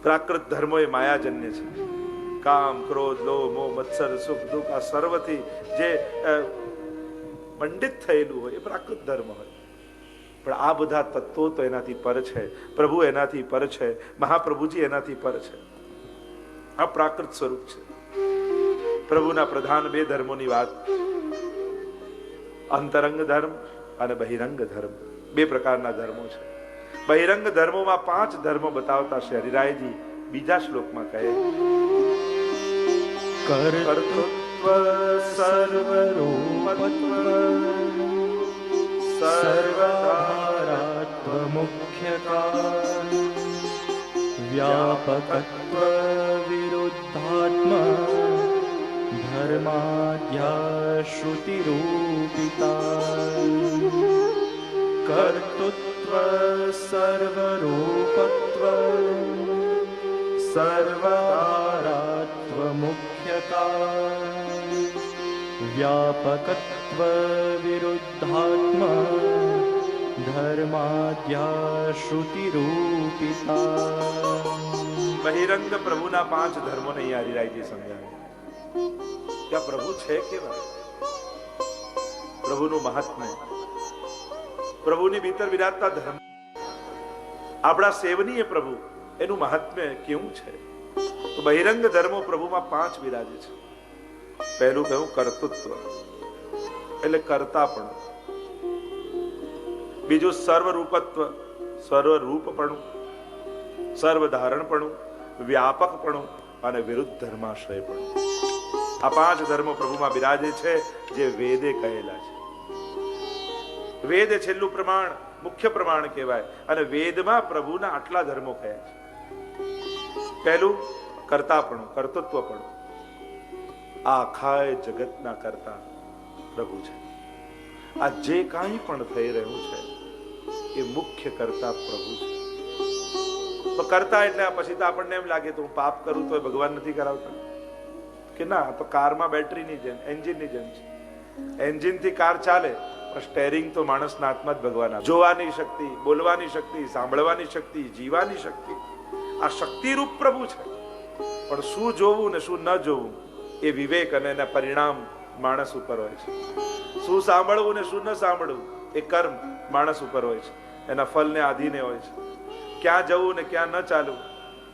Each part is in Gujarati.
પ્રાકૃત ધર્મો એ માયાજન્ય છે. કામ, ક્રોધ, લોભ, મોહ, મત્સર, સુખ, દુઃખ આ સર્વથી જે મંડિત થયેલું હોય એ પ્રાકૃત ધર્મ હોય. પણ આ બધા તત્વો તો એનાથી પર છે. પ્રભુ એનાથી પર છે. મહાપ્રભુજી એનાથી પર છે. આ પ્રાકૃત સ્વરૂપ છે. પ્રભુના પ્રધાન બે ધર્મોની વાત, અંતરંગ ધર્મ અને બહિરંગ ધર્મ, બે પ્રકારના ધર્મો છે. બહિરંગ ધર્મોમાં 5 ધર્મો બતાવતા શ્રી હરિરાયજી બીજા શ્લોકમાં કહે, કર્તૃત્વ સર્વરૂપત્વ સર્વધારાત્વ મુખ્યતા વ્યાપકત્વ વિરુદ્ધાત્મા ધર્માદ્યા શ્રુતિરૂપિતા. કર્તૃત્વ સર્વરૂપત્વ સર્વધારાત્વ મુખ્યતા વ્યાપકત્વ વિરુદ્ધાત્મા ધર્માદ્યા શ્રુતિરૂપિતા. બહિરંગ પ્રભુના 5 ધર્મોને અહીંયા હરિરાયજી સમજાવે. ત્યાં પ્રભુ છે કેવા, પ્રભુનું મહાત્મ્ય, પ્રભુની ભીતર વિરાજતા ધર્મ, આપણા સેવનીય પ્રભુ એનું મહાત્મ્ય કેવું છે. તો બહિરંગ ધર્મો પ્રભુમાં 5 વિરાજે છે. પહેલું કહ્યું કર્તૃત્વ એટલે કર્તાપણું. બીજું સર્વરૂપત્વ, સર્વરૂપપણું, સર્વધારણપણું, વ્યાપકપણું અને વિરુદ્ધ ધર્માશ્રયપણું. આ 5 ધર્મો પ્રભુમાં બિરાજે છે જે વેદે કહેલા છે. વેદ છેલ્લું પ્રમાણ, મુખ્ય પ્રમાણ કહેવાય અને વેદમાં પ્રભુના આટલા ધર્મો કહ્યા છે. પહેલું કર્તાપણું, કર્તૃત્વપણું. આખા જગતના કર્તા પ્રભુ છે. આ જે કાંઈ પણ થઈ રહ્યું છે એ મુખ્ય કર્તા પ્રભુ છે. તો કરતા એટલે પછી તો આપણને એમ લાગે તો હું પાપ કરું તો ભગવાન નથી કરાવતા કે ના. તો કારમાં બેટરીની જેમ, એન્જિનની જેમ છે. એન્જિનથી કાર ચાલે પણ સ્ટેરિંગ તો માણસના હાથમાં જ ભગવાન આપે. જોવાની શક્તિ, બોલવાની શક્તિ, સાંભળવાની શક્તિ, જીવવાની શક્તિ, આ શક્તિરૂપ પ્રભુ છે. પણ શું જોવું ને શું ન જોવું એ વિવેક અને એના પરિણામ માણસ ઉપર હોય છે. શું સાંભળવું ને શું ન સાંભળવું એ કર્મ માણસ ઉપર હોય છે, એના ફલને આધીને હોય છે. ક્યાં જવું ને ક્યાં ન ચાલવું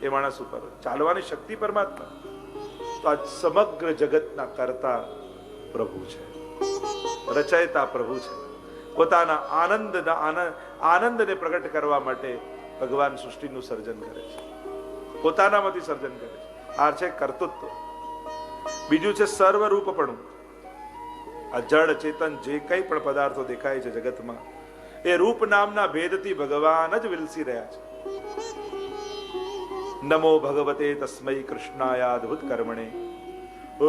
એ માણસ ઉપર હોય. ચાલવાની શક્તિ પરમાત્મા. તો આ સમગ્ર જગતના કર્તા પ્રભુ છે, રચયતા પ્રભુ છે. પોતાના આનંદને પ્રગટ કરવા માટે ભગવાન સૃષ્ટિનું સર્જન કરે છે, પોતાનામાંથી સર્જન કરે છે. આ છે કર્તૃત્વ. બીજું છે સર્વરૂપપણું. આ જડ ચેતન જે કંઈ પણ પદાર્થો દેખાય છે જગતમાં એ રૂપ નામના ભેદથી ભગવાન જ વિલસી રહ્યા છે. નમો ભગવતે તસ્મૈ કૃષ્ણાય અદ્ભુત કર્મણે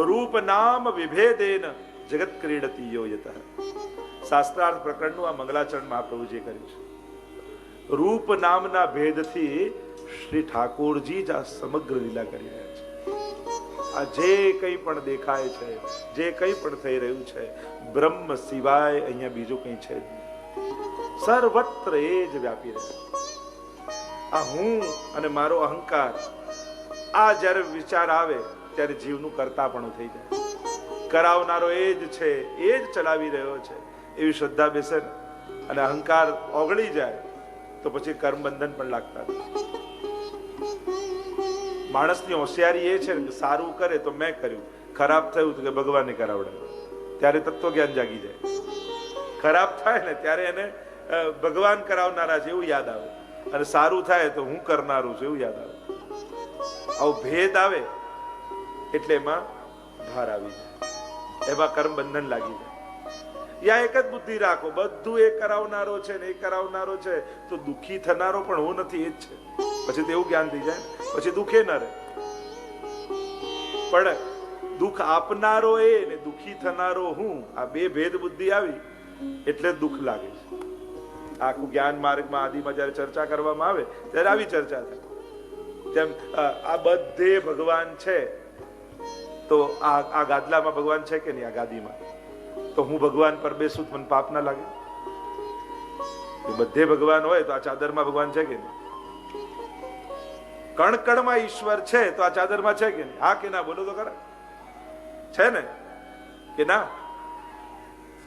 રૂપ નામ વિભેદેન જગત ક્રીડતી યો યતઃ. શાસ્ત્રાર્થ પ્રકરણનું આ મંગલાચરણ મહાપ્રભુજીએ કર્યું છે. રૂપ નામના ભેદથી શ્રી ઠાકોરજી જ આ સમગ્ર લીલા કરી રહ્યા છે. આ જે કંઈ પણ દેખાય છે, જે કંઈ પણ થઈ રહ્યું છે, બ્રહ્મ સિવાય અહીંયા બીજું કંઈ છે જ નહીં. સર્વત્ર એ જ વ્યાપી રહે. આ હું અને મારો અહંકાર, આ જ્યારે વિચાર આવે ત્યારે જીવનું કરતાપણું થઈ જાય. કરાવનારો એ જ છે, એ જ ચલાવી રહ્યો છે એવી શ્રદ્ધા બેસે ને અને અહંકાર ઓગળી જાય તો પછી કર્મ બંધન પણ લાગતા નથી. માણસની હોશિયારી એ છે કે સારું કરે તો મેં કર્યું, ખરાબ થયું તો કે ભગવાને કરાવડાવ્યું, ત્યારે તત્વજ્ઞાન જાગી જાય. ખરાબ થાય ને ત્યારે એને ભગવાન કરાવનારા છે એવું યાદ આવે અને સારું થાય તો હું કરનારું છું એવું યાદ આવે. આવો ભેદ આવે એટલે એમાં ભાર આવી જાય, એમાં કર્મ બંધન લાગી જાય. યા એક જ બુદ્ધિ રાખો, બધું એ કરાવનારો છે ને એ કરાવનારો છે તો દુઃખી થનારો પણ હું નથી એ જ છે. પછી તો એવું જ્ઞાન થઈ જાય, પછી દુઃખે ન રહે. પણ દુઃખ આપનારો એ ને દુઃખી થનારો હું, આ બે ભેદ બુદ્ધિ આવી એટલે દુઃખ લાગે છે. આખું જ્ઞાન માર્ગમાં આદિમાં જયારે ચર્ચા કરવામાં આવે ત્યારે આવી ચર્ચા થાય. તેમ આ બધે ભગવાન છે તો આ ગાદલામાં ભગવાન છે કે નહીં, આ ગાદીમાં તો હું ભગવાન પર બેસું મને પાપ ના લાગે? બધે ભગવાન હોય તો આ ચાદરમાં ભગવાન છે કે નહીં? કણકણમાં ઈશ્વર છે તો આ ચાદરમાં છે કે નહીં? હા કે ના? બોલો તો ખરા. છે ને કે ના?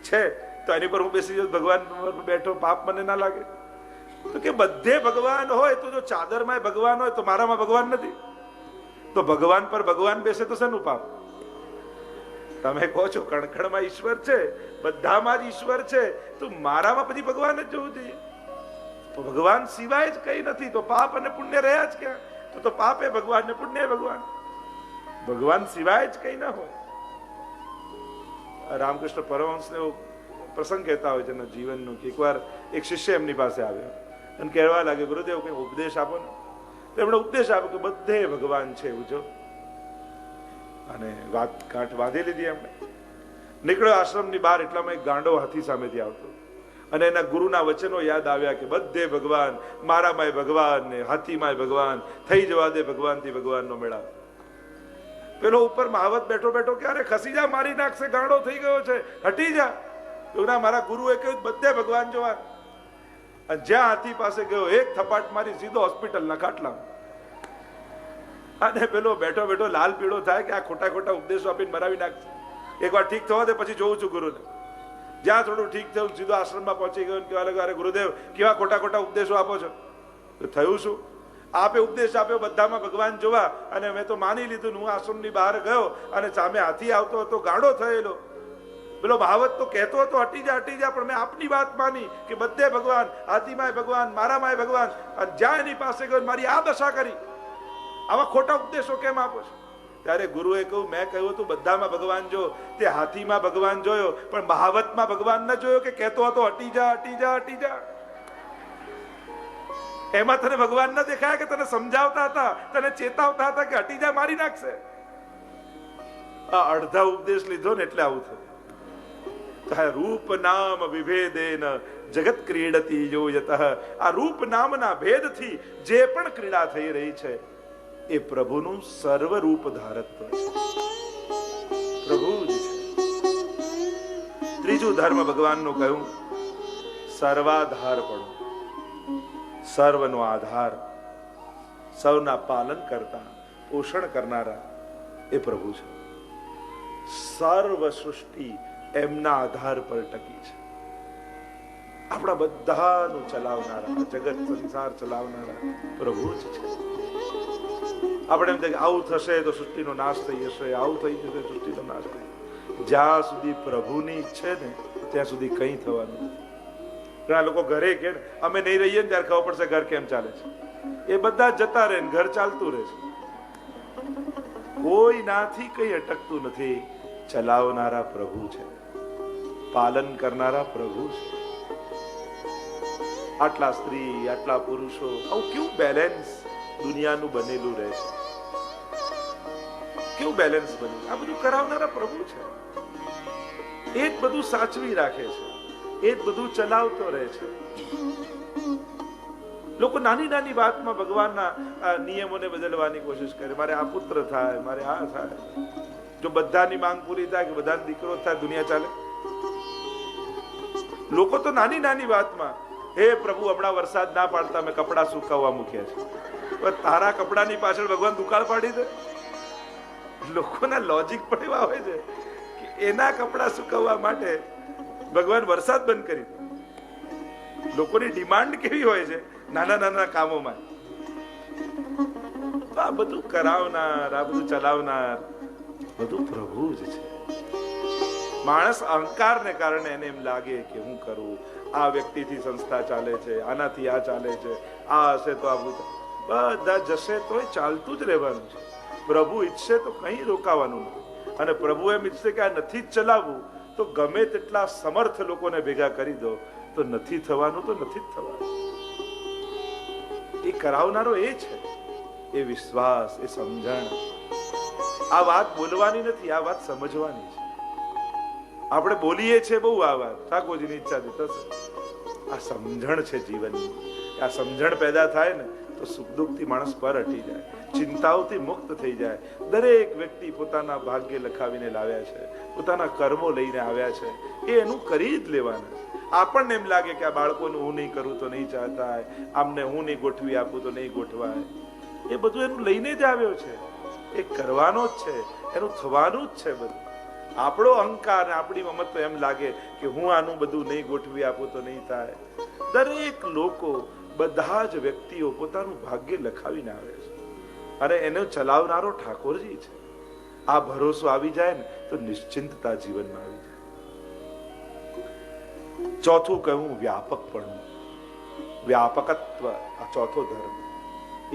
છે તો એની પર હું બેસી જાઉં, ભગવાન બેઠો, પાપ મને ના લાગે? તો કે બધે ભગવાન હોય તો જો ચાદરમાં ભગવાન હોય તો મારામાં ભગવાન નથી, તો ભગવાન પર ભગવાન બેસે તો શેનું પાપ? તમે કહો છો કણકણમાં ઈશ્વર છે, બધામાં જ ઈશ્વર છે, તો મારામાં પછી ભગવાન જ જોવું જોઈએ. તો ભગવાન સિવાય જ કઈ નથી, તો પાપ અને પુણ્ય રહ્યા જ ક્યાં? તો પાપ એ ભગવાન ને પુણ્ય ભગવાન, ભગવાન સિવાય જ કઈ ના હોય. રામકૃષ્ણ પરમહંસ ને પ્રસંગ કહેતા હોય છે એના જીવનનું કે એકવાર એક શિષ્ય એમની પાસે આવ્યો અને કહેવા લાગે, ગુરુદેવ કઈ ઉપદેશ આપો ને. તો એમણે ઉપદેશ આપ્યો કે બધે ભગવાન છે એવું જો. અને વાત કાંઠ બાંધી લીધી એમણે. નીકળ્યો આશ્રમની બહાર, એટલામાં એક ગાંડો હાથી સામેથી આવતો અને એના ગુરુના વચનો યાદ આવ્યા કે બધે ભગવાન, મારામાંય ભગવાન ને હાથીમાંય ભગવાન, થઈ જવા દે ભગવાનથી ભગવાનનો મેળાપ. પેલો ઉપર મહાવત બેઠો બેઠો ક્યારે ખસી જા, મારી નાખશે, ગાંડો થઈ ગયો છે, હટી જા. મારા ગુરુએ કહ્યું બધે ભગવાન જોવા. અને જ્યાં હાથી પાસે ગયો એક થપાટ મારી સીધો હોસ્પિટલના ખાટલામાં. અને પેલો બેઠો બેઠો લાલ પીળો થાય કે આ ખોટા ખોટા ઉપદેશો આપીને મરાવી નાખશે, એકવાર ઠીક થવા દે પછી જોઉં છું ગુરુને. જ્યાં થોડું ઠીક થયું સીધો આશ્રમમાં પહોંચી ગયો, કહેવા લાગ્યો, અરે ગુરુદેવ કેવા ખોટા ખોટા ઉપદેશો આપો છો? થયું શું? આપે ઉપદેશ આપ્યો બધામાં ભગવાન જોવા, અને મેં તો માની લીધું. હું આશ્રમની બહાર ગયો અને સામે હાથી આવતો હતો, ગાંડો થયેલો. પેલો ભાવત તો કહેતો હતો હટી જા હટી જા, પણ મેં આપની વાત માની કે બધે ભગવાન, હાથીમાંય ભગવાન, મારામાંય ભગવાન. અને જ્યાં એની પાસે ગયો મારી આ દશા કરી. આવા ખોટા ઉપદેશો કેમ આપો છો? ત્યારે ગુરુએ કહ્યું, મેં કહ્યું હતું બધામાં ભગવાન જો. તે હાથીમાં ભગવાન જોયો પણ મહાવતમાં ભગવાન ન જોયો કે કહેતો હતો હટી જા હટી જા હટી જા. એમાં તને ભગવાન ન દેખાયા કે તને સમજાવતા હતા, તને ચેતાવતા હતા કે હટી જા, મારી નાખશે? આ અડધા ઉપદેશ લીધો ને એટલે આવું થયું. રૂપ નામ વિભેદેન જગત ક્રીડતી યોયતઃ. આ રૂપ નામના ભેદથી જે પણ ક્રીડા થઈ રહી છે એ પ્રભુનું સર્વ રૂપ ધારત્વ છે, પ્રભુ જ છે. ત્રીજું ધર્મ ભગવાનનું કહ્યું, સર્વાધાર પણ, સર્વનો આધાર, સૌના પાલન કરતા, પોષણ કરનારા એ પ્રભુ છે. સર્વ સૃષ્ટિ એમના આધાર પર ટકી છે. આપણા બધાનું ચલાવનારા, જગત સંસાર ચલાવનારા પ્રભુ જ છે. આપણે એમ થાય કે આવું થશે તો સૃષ્ટિનો નાશ થઈ જશે, આવું થઈ જશે સૃષ્ટિનો નાશ થઈ. જ્યાં સુધી પ્રભુની ઈચ્છા ને ત્યાં સુધી કંઈ થવાનું નથી. ઘણા લોકો ઘરે કે અમે નહીં રહીએ ને ત્યારે ખબર પડશે ઘર કેમ ચાલે છે. એ બધા જતા રહે ને ઘર ચાલતું રહે છે. કોઈ નાથી કઈ અટકતું નથી. ચલાવનારા પ્રભુ છે, પાલન કરનારા પ્રભુ છે. આટલા સ્ત્રી, આટલા પુરુષો, આવું કેવું બેલેન્સ દુનિયાનું બનેલું રહે છે, કેવું બેલેન્સ બન્યું. આ બધું કરાવનારા પ્રભુ છે. એ જ બધું સાચવી રાખે છે, એ જ બધું ચલાવતો રહે છે. લોકો નાની નાની વાતમાં ભગવાનના નિયમોને બદલવાની કોશિશ કરે. મારે આ પુત્ર થાય, મારે આ થાય. જો બધાની માંગ પૂરી થાય કે બધાને દીકરો થાય, દુનિયા ચાલે? લોકો તો નાની નાની વાતમાં, હે પ્રભુ હમણાં વરસાદ ના પાડતા મેં કપડા સુકાવવા મૂક્યા છે, તારા કપડાની પાછળ ભગવાન દુકાળ પાડી દે? લોકોના લોજિક પણ એવા હોય છે કે એના કપડા સુકાવવા માટે ભગવાન વરસાદ બંધ કરી દે. લોકોની ડિમાન્ડ કેવી હોય છે નાના નાના કામોમાં. આ બધું કરાવનાર, આ બધું ચલાવનાર બધું પ્રભુ જ છે. માણસ અહંકારને કારણે એને એમ લાગે કે હું કરું, આ વ્યક્તિથી સંસ્થા ચાલે છે, આનાથી આ ચાલે છે, આ હશે તો આ બધા જશે તો ચાલતું જ રહેવાનું છે. પ્રભુ ઈચ્છે તો કઈ રોકાવાનું નથી. અને પ્રભુ એમ ઈચ્છે કે આ નથી જ ચલાવવું તો ગમે તેટલા સમર્થ લોકોને ભેગા કરી દો તો નથી થવાનું, તો નથી જ થવાનું. એ કરાવનારો એ છે, એ વિશ્વાસ, એ સમજણ. આ વાત બોલવાની નથી, આ વાત સમજવાની છે. આપણે બોલીએ છીએ બહુ આ વાત, ઠાકોરજીની ઈચ્છાથી થશે. આ સમજણ છે જીવનની. આ સમજણ પેદા થાય ને તો સુખ દુઃખથી માણસ પર હટી જાય, ચિંતાઓથી મુક્ત થઈ જાય. દરેક વ્યક્તિ પોતાના ભાગ્ય લખાવીને લાવ્યા છે, પોતાના કર્મો લઈને આવ્યા છે, એ એનું કરી જ લેવાના. આપણને એમ લાગે કે આ બાળકોનું હું નહીં કરું તો નહીં ચાલતા, આમને હું નહીં ગોઠવી આપું તો નહીં ગોઠવાય. એ બધું એનું લઈને જ આવ્યો છે, એ કરવાનો જ છે, એનું થવાનું જ છે બધું. આપણો અહંકાર ને આપણી મમત્વ એમ લાગે કે હું આનું બધું નહીં ગોઠવી આપું તો નહીં થાય. દરેક લોકો, બધા જ વ્યક્તિઓ પોતાનું ભાગ્ય લખાવીને આવે છે અને એને ચલાવનારો ઠાકોરજી છે. આ ભરોસો આવી જાય ને તો નિશ્ચિંતતા જીવનમાં આવી જાય. ચોથું કહ્યું વ્યાપકપણું, વ્યાપકત્વ. આ ચોથો ધર્મ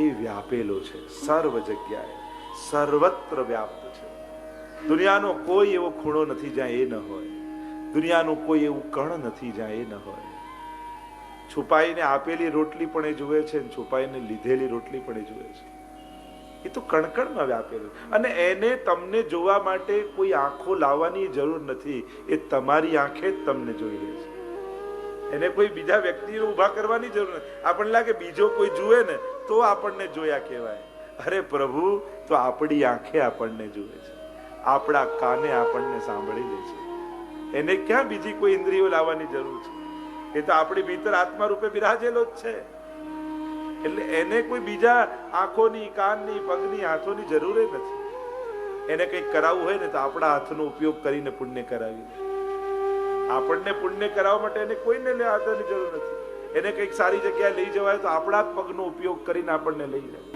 એ વ્યાપેલો છે, સર્વ જગ્યાએ સર્વત્ર વ્યાપ્ત છે. દુનિયાનો કોઈ એવો ખૂણો નથી જ્યાં એ ન હોય, દુનિયાનું કોઈ એવું કણ નથી જ્યાં એ ન હોય. છુપાઈને આપેલી રોટલી પણ એ જુએ છે, છુપાઈને લીધેલી રોટલી પણ એ જુએ છે. એ તો કણકણમાં વ્યાપેલું, અને એને તમને જોવા માટે કોઈ આંખો લાવવાની જરૂર નથી. એ તમારી આંખે જ તમને જોઈ લે છે. એને કોઈ બીજા વ્યક્તિને ઊભા કરવાની જરૂર નથી. આપણને લાગે બીજો કોઈ જુએ ને તો આપણને જોયા કહેવાય. અરે પ્રભુ તો આપણી આંખે આપણને જુએ છે, આપણા કાને આપણને સાંભળી લે છે. એને ક્યાં બીજી કોઈ ઇન્દ્રિયો લાવવાની જરૂર છે? એ તો આપણી ભીતર આત્મા રૂપે બિરાજેલો જ છે. એટલે એને કોઈ બીજા આંખોની, કાનની, પગની, હાથોની જરૂર નથી. એને કંઈક કરાવવું હોય ને તો આપણા હાથનો ઉપયોગ કરીને પુણ્ય કરાવી. આપણને પુણ્ય કરાવવા માટે એને કોઈને હાથની જરૂર નથી. એને કંઈક સારી જગ્યાએ લઈ જવાય તો આપણા જ પગનો ઉપયોગ કરીને આપણને લઈ જાય.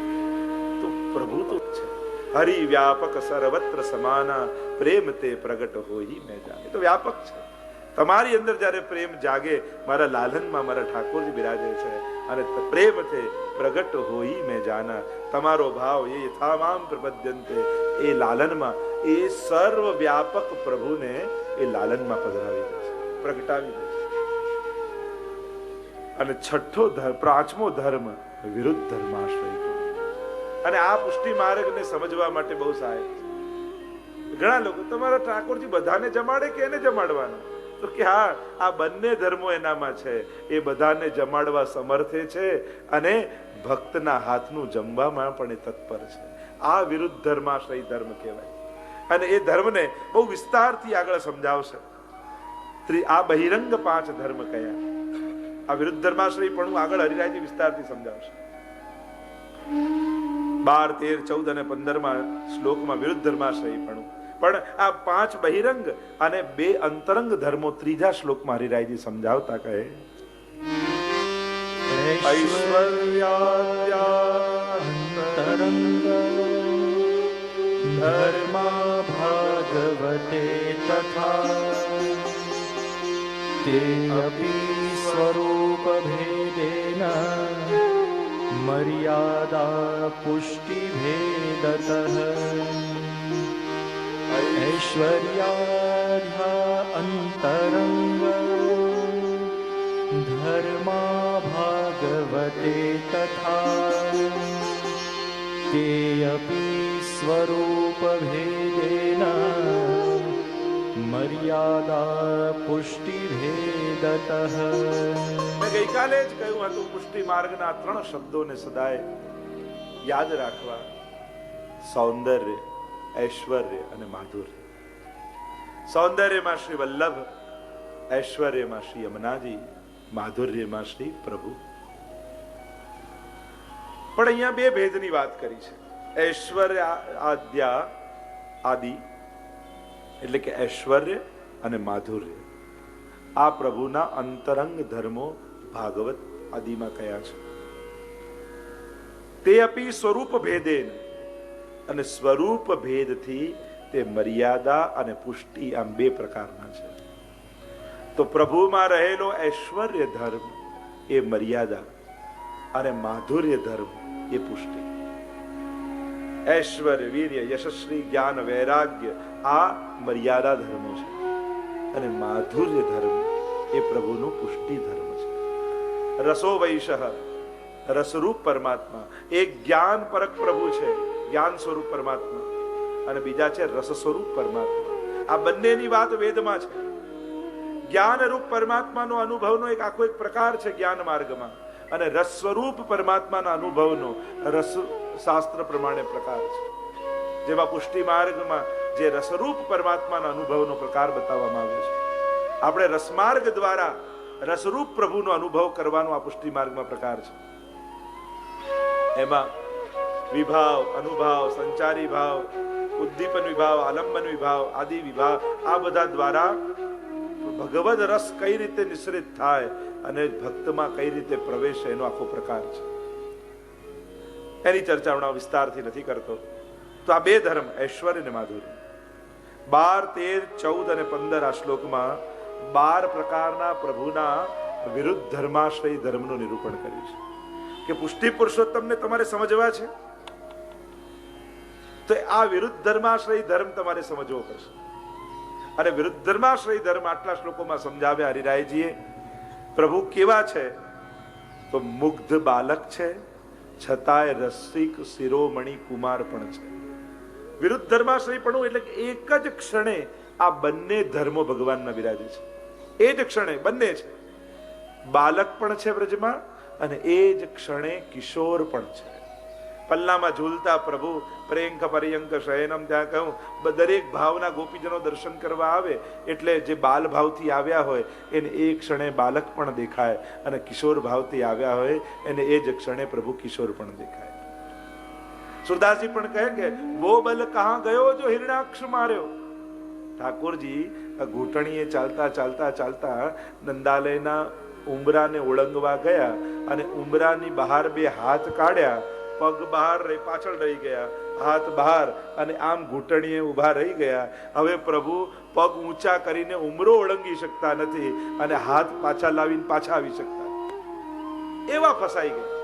તો પ્રભુ તો છે. હરિ વ્યાપક સર્વત્ર સમાના, પ્રેમ તે પ્રગટ હોઈ મેં જાણે. તો વ્યાપક છે. તમારી અંદર જ્યારે પ્રેમ જાગે, મારા લાલનમાં મારા ઠાકોરજી બિરાજે છે, અને પ્રેમ તે પ્રગટ હોઈ મેં જાના. તમારો ભાવ એ યથામામ પ્રપદ્યંતે, એ લાલનમાં એ સર્વ વ્યાપક પ્રભુને એ લાલનમાં પધરાવી દે છે, પ્રગટાવી દે છે. અને છઠ્ઠો ધર્મ, પાંચમો ધર્મ વિરુદ્ધ ધર્માશ્રય. અને આ પુષ્ટિ માર્ગને સમજવા માટે બહુ સહાયક છે. ઘણા લોકો તમારા ઠાકોરજી બધાને જમાડે કે એને જમાડવાના? તો કે હા, આ બંને ધર્મો એનામાં છે. એ બધાને જમાડવા સમર્થે છે અને ભક્તના હાથનું જમવામાં પણ એ તત્પર છે. આ વિરુદ્ધ ધર્માશ્રય ધર્મ કહેવાય. અને એ ધર્મને બહુ વિસ્તારથી આગળ સમજાવશે. આ બહિરંગ 5 ધર્મ કયા, આ વિરુદ્ધ ધર્માશ્રય પણ આગળ હરિરાયજી વિસ્તારથી સમજાવશે. 12, 13, 14 અને 15 શ્લોકમાં વિરુદ્ધ ધર્માશ્રય પણ આ 5 બહિરંગ અને 2 અંતરંગ ધર્મો ત્રીજા શ્લોકમાં હરિરાયજી સમજાવતા કહે, ઐશ્વર્યાંતરંગ ધર્મા ભાગવતે તથા તે અપી સ્વરૂપ ભેદેન મર્યાદા પુષ્ટિ ભેદતઃ ઐશ્વર્યાધ્યા અંતરંગ ધર્મા ભાગવતે તથા તે અપી સ્વરૂપ ભેદેન મર્યાદા પુષ્ટિ ભેદતઃ. મેં ગઈકાલે જ કહ્યું હતું, પુષ્ટિ માર્ગના 3 શબ્દોને સદાય યાદ રાખવા: સૌંદર્ય, ઐશ્વર્ય અને માધુર્ય. સૌંદર્યમાં શ્રી વલ્લભ, ઐશ્વર્યમાં શ્રી યમુનાજી, માધુર્યમાં શ્રી પ્રભુ. પણ અહીંયા 2 ભેદની વાત કરી છે. ઐશ્વર્ય આદ્યા આદિ એટલે કે ઐશ્વર્ય અને માધુર્ય, આ પ્રભુના અંતરંગ ધર્મો ભાગવત આદિમાં કયા છે. તે અપી સ્વરૂપ ભેદેન, અને સ્વરૂપ ભેદથી તે મર્યાદા અને પુષ્ટિ આમ 2 પ્રકારના છે. તો પ્રભુમાં રહેલો ઐશ્વર્ય ધર્મ એ મર્યાદા અને માધુર્ય ધર્મ એ પુષ્ટિ. ઐશ્વર્ય, વીર્ય, યશસ્વી, જ્ઞાન, વૈરાગ્ય આ મર્યાદા ધર્મો છે, અને માધુર્ય ધર્મ એ પ્રભુનું પુષ્ટિ ધર્મ છે. રસો વૈશ, રસરૂપ પરમાત્મા એક જ્ઞાન પરક પ્રભુ છે, જ્ઞાન સ્વરૂપ પરમાત્મા, અને બીજા છે રસ સ્વરૂપ પરમાત્મા. આ બંનેની વાત વેદમાં છે. જ્ઞાન રૂપ પરમાત્માનો અનુભવનો આખો એક પ્રકાર છે જ્ઞાન માર્ગમાં, અને રસ સ્વરૂપ પરમાત્માના અનુભવનો રસ શાસ્ત્ર પ્રમાણે પ્રકાર છે. જેમાં પુષ્ટિ માર્ગમાં જે રસરૂપ પરમાત્માના અનુભવનો પ્રકાર બતાવવામાં આવ્યો છે, આપણે રસમાર્ગ દ્વારા રસરૂપ પ્રભુનો અનુભવ કરવાનો આ પુષ્ટિ માર્ગમાં પ્રકાર છે. એમાં વિભાવ, અનુભાવ, સંચારી ભાવ, ઉદ્દીપન વિભાવ, આલંબન વિભાવ આદિ વિભાવ, આ બધા દ્વારા ભગવદ રસ કઈ રીતે નિશ્ચિત થાય અને ભક્તમાં કઈ રીતે પ્રવેશ, એનો આખો પ્રકાર છે. એની ચર્ચા હમણાં વિસ્તારથી નથી કરતો. તો આ બે ધર્મ, ઐશ્વર્ય અને માધુર્ય, 12, 13, 14 અને 15 આ શ્લોકમાં 12 પ્રકારના પ્રભુના વિરુદ્ધ ધર્માશ્રય ધર્મનું નિરૂપણ કર્યું છે. કે પુષ્ટિ પુરુષોત્તમને તમારે સમજવા છે તો આ વિરુદ્ધ ધર્માશ્રય ધર્મ તમારે સમજવો પડશે. અને વિરુદ્ધ ધર્માશ્રય ધર્મ આટલા શ્લોકોમાં સમજાવ્યા હરિરાયજીએ. પ્રભુ કેવા છે? તો મુગ્ધ બાલક છે, છતાંય રસિક શિરોમણી કુમાર પણ છે. વિરુદ્ધ ધર્માશ્રય પણ એટલે એક જ ક્ષણે આ બંને ધર્મો ભગવાનના વિરાજે છે. એ જ ક્ષણે બંને છે. બાલક પણ છે વ્રજમાં અને એ જ ક્ષણે કિશોર પણ છે. પલ્લામાં ઝૂલતા પ્રભુ પ્રેંક પર્યંક શયનમ, ત્યાં કહ્યું દરેક ભાવના ગોપીજનો દર્શન કરવા આવે એટલે જે બાલ ભાવથી આવ્યા હોય એને એ ક્ષણે બાલક પણ દેખાય, અને કિશોર ભાવથી આવ્યા હોય એને એ જ ક્ષણે પ્રભુ કિશોર પણ દેખાય. સુરદાસજી પણ કહે કે વો બલ કહા ગયો જો હિરણાક્ષ માર્યો. ઠાકોરજી ઘૂંટણીએ ચાલતા ચાલતા ચાલતા નંદાલયના ઉંબરાને ઓળંગવા ગયા અને ઉંબરાની બહાર બે હાથ કાઢ્યા, પગ બહાર પાછળ રહી ગયા, હાથ બહાર, અને આમ ઘૂંટણીએ ઉભા રહી ગયા. હવે પ્રભુ પગ ઊંચા કરીને ઉમરો ઓળંગી શકતા નથી અને હાથ પાછા લાવીને પાછા આવી શકતા, એવા ફસાઈ ગયા.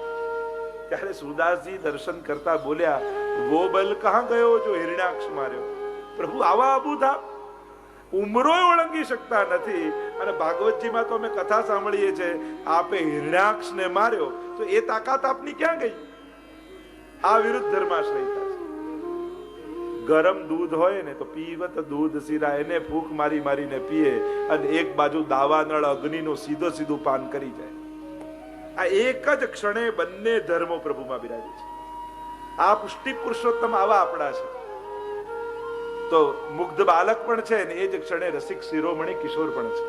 ત્યારે સુરદાસજી દર્શન કરતા બોલ્યા, વો બલ કહા ગયો જો હિરણાક્ષ માર્યો. પ્રભુ આવા અબુધા ઉમરો ઓળંગી શકતા નથી, અને ભાગવતજીમાં તો અમે કથા સાંભળીએ છીએ આપે હિરણાક્ષને માર્યો, તો એ તાકાત આપની ક્યાં ગઈ? આ વિરુદ્ધ ધર્માશ્રયતા છે. ગરમ દૂધ હોય ને તો પીવત દૂધ શીરા, એને ફૂંક મારી મારીને પીએ અને એક બાજુ દાવાનળ અગ્નિનું સીધું પાન કરી જાય. આ એક જ ક્ષણે બંને ધર્મો પ્રભુમાં બિરાજે છે. આ પુષ્ટિ પુરુષોત્તમ આવા આપણા છે. તો મુગ્ધ બાલક પણ છે ને એ જ ક્ષણે રસિક શિરોમણી કિશોર પણ છે.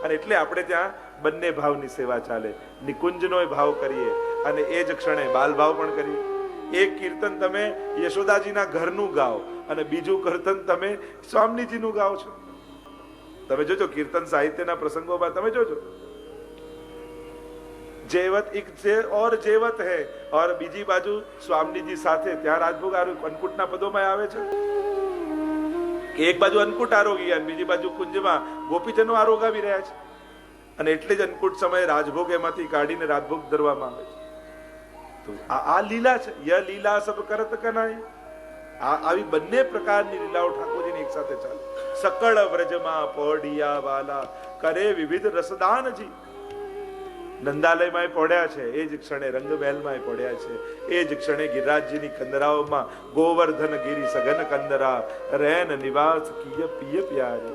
અને એટલે આપણે ત્યાં બંને ભાવની સેવા ચાલે. નિકુંજનો ભાવ કરીએ અને એ જ ક્ષણે બાલ ભાવ પણ કરીએ. એક કીર્તન તમે યશોદાજીના ઘરનું ગાઓ અને બીજું કીર્તન તમે સ્વામીજીનું ગાઓ છો. તમે જોજો કીર્તન સાહિત્યના પ્રસંગોમાં તમે જોજો, જેવત એક છે ઓર જેવત હે, ઓર બીજી બાજુ સ્વામીજી સાથે ત્યાં રાજભોગ અન્નકૂટના પદોમાં આવે છે કે એક બાજુ અન્નકૂટ આરોગી અને બીજી બાજુ કુંજમાં ગોપીજનો આરોગાવી રહ્યા છે. અને એટલે જ અન્નકૂટ સમયે રાજભોગ એમાંથી કાઢીને રાજભોગ ધરવામાં આવે છે. તો આ લીલા છે. ય લીલા સબ કરત કનાય. આવી બંને પ્રકારની લીલાઓ ઠાકોરજીની એક સાથે ચાલે. સકળ વ્રજમાં પહોડિયા વાલા કરે વિવિધ રસદાનજી. નંદાલયમાં પડ્યા છે એ જ ક્ષણે રંગમહેલમાં પડ્યા છે, એ જ ક્ષણે ગિરિરાજજીની કંદરાઓમાં ગોવર્ધન ગિરી સઘન કંદરા રેન નિવાસ કિય પિય પ્યારી.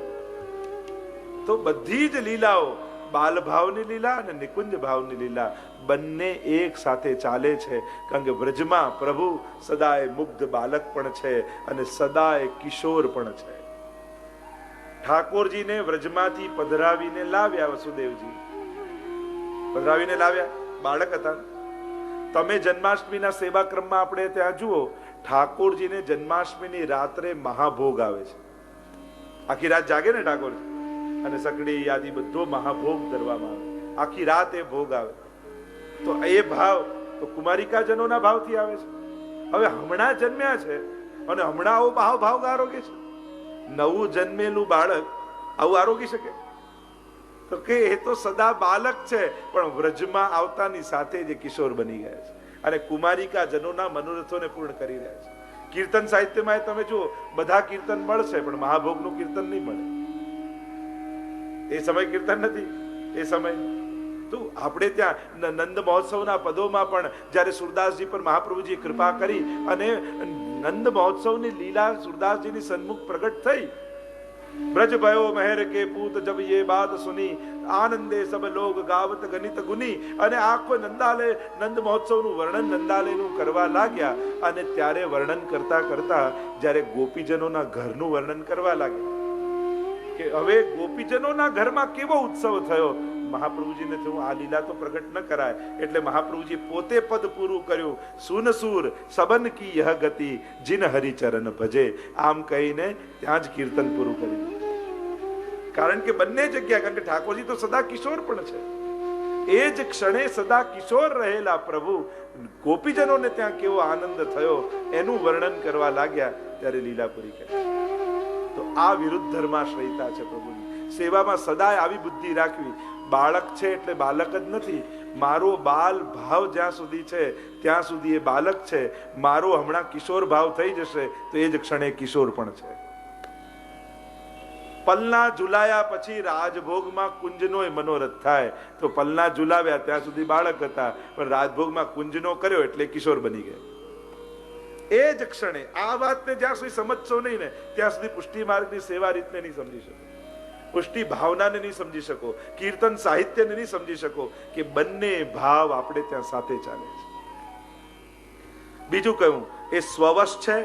તો બધી જ લીલાઓ, બાલ ભાવની લીલા અને નિકુંજ ભાવની લીલા બંને એક સાથે ચાલે છે. કારણ કે વ્રજમાં પ્રભુ સદાય મુગ્ધ બાલક પણ છે અને સદાય કિશોર પણ છે. ઠાકોરજીને વ્રજમાંથી પધરાવીને લાવ્યા વસુદેવજી, પધરાવીને લાવ્યા, બાળક હતા. તમે જન્માષ્ટમીના સેવા ક્રમમાં આપણે ત્યાં જુઓ, ઠાકોરજીને જન્માષ્ટમીની રાત્રે મહાભોગ આવે છે. આખી રાત જાગે ને ઠાકોરજી, અને સગડી આદિ બધો મહાભોગ ધરવામાં આવે. આખી રાત એ ભોગ આવે. તો એ ભાવ તો કુમારિકાજનોના ભાવથી આવે છે. હવે હમણાં જન્મ્યા છે અને હમણાં આવો ભાવ આરોગ્ય છે. નવું જન્મેલું બાળક આવું આરોગી શકે? તો કે એ તો સદા બાલક છે, પણ વ્રજમાં આવતાની સાથે જે કિશોર બની ગયા છે અને કુમારિકા જનોના મનોરથોને પૂર્ણ કરી રહ્યા છે. કીર્તન સાહિત્યમાં તમે જુઓ, બધા કીર્તન મળશે પણ મહાભોગનું કીર્તન નહીં મળે. એ સમય કીર્તન નથી એ સમય. તો આપણે ત્યાં નંદ મહોત્સવના પદોમાં પણ જ્યારે સુરદાસજી પર મહાપ્રભુજીએ કૃપા કરી અને નંદ મહોત્સવની લીલા સુરદાસજીની સન્મુખ પ્રગટ થઈ. ब्रज भयो महर के पूत जब ये बात सुनी, आनंदे सब लोग गावत गणित गुनी. અને આખો નંદાલય નંદ મહોત્સવનું વર્ણન નંદાલયનું કરવા લાગ્યા. અને ત્યારે વર્ણન કરતા કરતા જ્યારે ગોપીજનોના ઘરનું વર્ણન કરવા લાગ્યા કે હવે ગોપીજનોના ઘરમાં કેવો ઉત્સવ થયો. મહાપ્રભુજીને થયું આ લીલા તો પ્રગટ ન કરાય, એટલે મહાપ્રભુજી પોતે પદ પૂરું કર્યું, સુનસુર સબન કી યહ ગતિ જીન હરિચરણ ભજે. આમ કહીને ત્યાં જ કીર્તન પૂરું કર્યું. કારણ કે બંને જગ્યા, કારણ કે ઠાકોરજી તો સદા કિશોર પણ છે, એ જ ક્ષણે સદા કિશોર રહેલા પ્રભુ ગોપીજનોને ત્યાં કેવો આનંદ થયો એનું વર્ણન કરવા લાગ્યા ત્યારે લીલા પૂરી કરી. તો આ વિરુદ્ધ ધર્માશ્રયતા છે પ્રભુની. સેવામાં સદાય આવી બુદ્ધિ રાખવી. બાળક છે એટલે બાલક જ નથી, મારો બાલ ભાવ જ્યાં સુધી છે ત્યાં સુધી એ બાલક છે. મારો હમણાં કિશોર ભાવ થઈ જશે તો એ જ ક્ષણે કિશોર પણ છે. પલના ઝુલાયા પછી રાજભોગમાં કુંજનો મનોરથ થાય. તો પલના ઝુલાવ્યા ત્યાં સુધી બાળક હતા, પણ રાજભોગમાં કુંજનો કર્યો એટલે કિશોર બની ગયા. એ જ ક્ષણે આ વાતને જ્યાં સુધી સમજશો નહીં ને ત્યાં સુધી પુષ્ટિ માર્ગની સેવા રીતને નહીં સમજી શકો, પુષ્ટિ ભાવનાને નહીં સમજી શકો, કીર્તન સાહિત્યને નહીં સમજી શકો કે બંને ભાવ આપણે ત્યાં સાથે ચાલે છે. બીજું કહ્યું એ સ્વવશ છે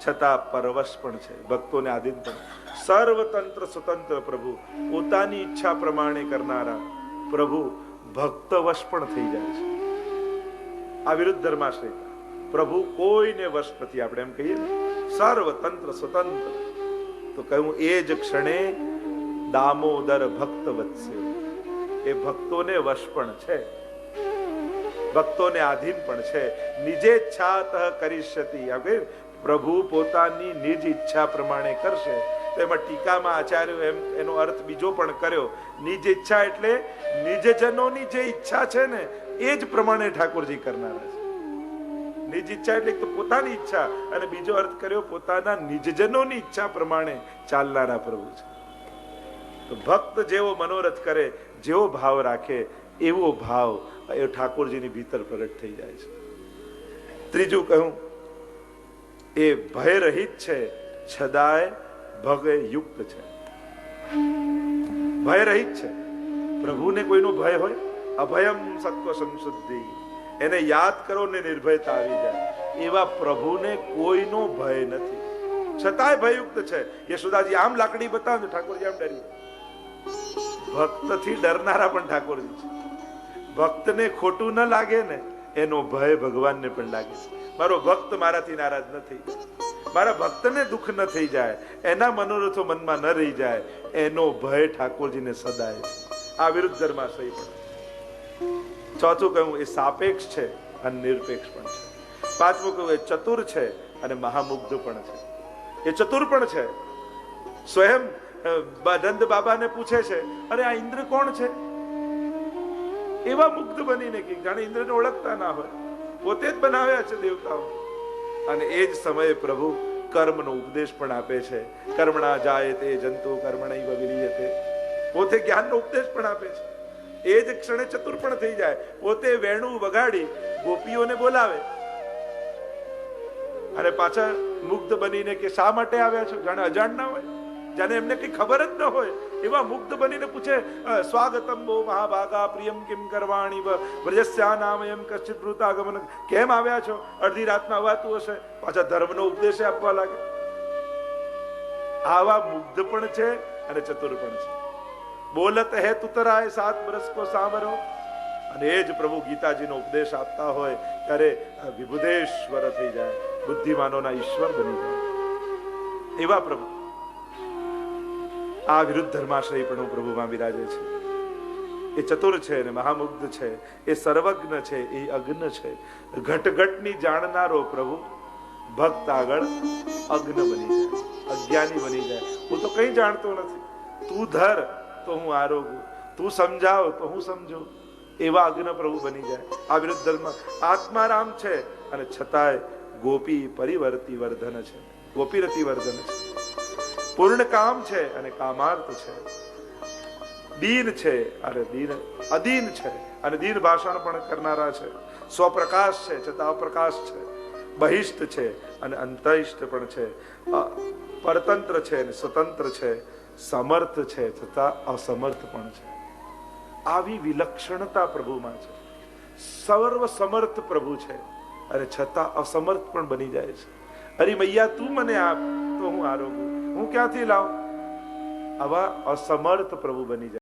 છતાં પરવશ પણ છે, ભક્તોને આધીન પણ. સર્વતંત્ર સ્વતંત્ર પ્રભુ, પોતાની ઈચ્છા પ્રમાણે કરનારા પ્રભુ ભક્તવશ પણ થઈ જાય છે. આ વિરુદ્ધ ધર્માશ્રય. પ્રભુ કોઈને વશ નથી, આપણે એમ કહીએ ને સર્વતંત્ર સ્વતંત્ર. તો કહ્યું એ જ ક્ષણે દામોદર ભક્ત વત્સ્ય, એ ભક્તોને વશ પણ છે, ભક્તોને આધીન પણ છે. નિજેચ્છાતઃ કરિષ્યતિ, પ્રભુ પોતાની નિજ ઈચ્છા પ્રમાણે કરશે. તો એમાં ટીકામાં આચાર્યો એમ એનો અર્થ બીજો પણ કર્યો. નિજ ઈચ્છા એટલે નિજજનોની જે ઈચ્છા છે ને એ જ પ્રમાણે ઠાકોરજી કરનારા છે. નિજ ઈચ્છા એટલે તો પોતાની ઈચ્છા, અને બીજો અર્થ કર્યો પોતાના નિજજનોની ઈચ્છા પ્રમાણે ચાલનારા પ્રભુ છે. તો ભક્ત જેવો મનોરથ કરે, જેવો ભાવ રાખે એવો ભાવ એ ઠાકોરજીની ભીતર પ્રગટ થઈ જાય છે. ત્રીજું કહ્યું એ ભય રહિત છે છદાય ભગે યુક્ત છે. ભય રહિત છે. પ્રભુને કોઈનો ભય હોય? અભયમ સત્વ સંશુદ્ધિ, એને યાદ કરો ને નિર્ભયતા આવી જાય. એવા પ્રભુને કોઈનો ભય નથી, છતાંય ભયયુક્ત છે. યશોદાજી આમ લાકડી બતાવે ઠાકોરજી આમ ડરી. ભક્તથી ડરનારા પણ ઠાકોરજી છે. ભક્તને ખોટું ન લાગે ને એનો ભય ભગવાનને પણ લાગે છે. મારો ભક્ત મારાથી નારાજ ન થઈ જાય, મારા ભક્તને દુઃખ ન થઈ જાય, એના મનોરથો મનમાં ન રહી જાય, એનો ભય ઠાકોરજીને સદાય છે. આ વિરુદ્ધ ધર્માશ્રય પણ. ચોથું કહ્યું એ સાપેક્ષ છે અને નિરપેક્ષ પણ છે. પાંચમું કહ્યું એ ચતુર છે અને મહામુગ્ધ પણ છે. એ ચતુર પણ છે. સ્વયં નંદ બાબાને પૂછે છે અરે આ ઇન્દ્ર કોણ છે? એવા મુગ્ધ બનીને કે જાણે ઇન્દ્રને ઓળખતા ના હોય, પોતે જ બનાવ્યા છે દેવતાઓ. અને એ જ સમયે પ્રભુ કર્મનો ઉપદેશ પણ આપે છે. કર્મણા જાય તે જંતુ કર્મણૈવ વિલીયતે, પોતે જ્ઞાનનો ઉપદેશ પણ આપે છે. એ જ ક્ષણે ચતુર પણ થઈ જાય. પોતે વેણું વગાડી ગોપીઓને બોલાવે અને પાછા મુગ્ધ બનીને કે શા માટે આવ્યા છો, જાણે અજાણ ના હોય, જાણે એમને કઈ ખબર જ ન હોય એવા મુગ્ધ બનીને પૂછે સ્વાગતમ બો મહાભાગા પ્રિયમ કિમ કરવાણી વ્રજસ્યા નામયમ કશ્ચિત ભૃતાગમન, કેમ આવ્યા છો? અડધી રાતના અવાતું હશે, પાછા ધર્મનો ઉપદેશ આપવા લાગે. આવા મુગ્ધ પણ છે અને ચતુર પણ છે. બોલત હે તુતરાય 7 બરસ કો સાંભળો. અને એ જ પ્રભુ ગીતાજીનો ઉપદેશ આપતા હોય ત્યારે વિભુદેશ્વર થઈ જાય, બુદ્ધિમાનોના ઈશ્વર બની જાય એવા પ્રભુ. આ વિરુદ્ધ ધર્માશ્રય પણ પ્રભુમાં બિરાજે છે. એ ચતુર છે અને મહામુગ્ધ છે, એ સર્વજ્ઞ છે, એ અગ્ન છે. ઘટઘટની જાણનારો પ્રભુ ભક્ત આગળ અગ્ન બની જાય, અજ્ઞાની બની જાય. હું તો કઈ જાણતો નથી, તું ધર તો હું આરોગું, તું સમજાવ તો હું સમજુ, એવા અગ્ન પ્રભુ બની જાય. આ વિરુદ્ધ ધર્મ આત્મારામ છે અને છતાંય ગોપી પરિવર્તી વર્ધન છે, ગોપીરતી વર્ધન છે. પૂર્ણ કામ છે અને કામાર્થ છે. દીન છે અને દીન અદીન છે અને દીન ભાષણ પણ કરનારા છે. સ્વપ્રકાશ છે છતાં અપ્રકાશ છે. બહિષ્ઠ છે અને અંતહિષ્ઠ પણ છે. પરતંત્ર છે અને સ્વતંત્ર છે. સમર્થ છે છતાં અસમર્થ પણ છે. આવી વિલક્ષણતા પ્રભુમાં છે. સર્વ સમર્થ પ્રભુ છે અને છતાં અસમર્થ પણ બની જાય છે. અરે મૈયા તું મને આપ તો હું આરોગું, હું ક્યાંથી લાવું? આવા અસમર્થ પ્રભુ બની જાય.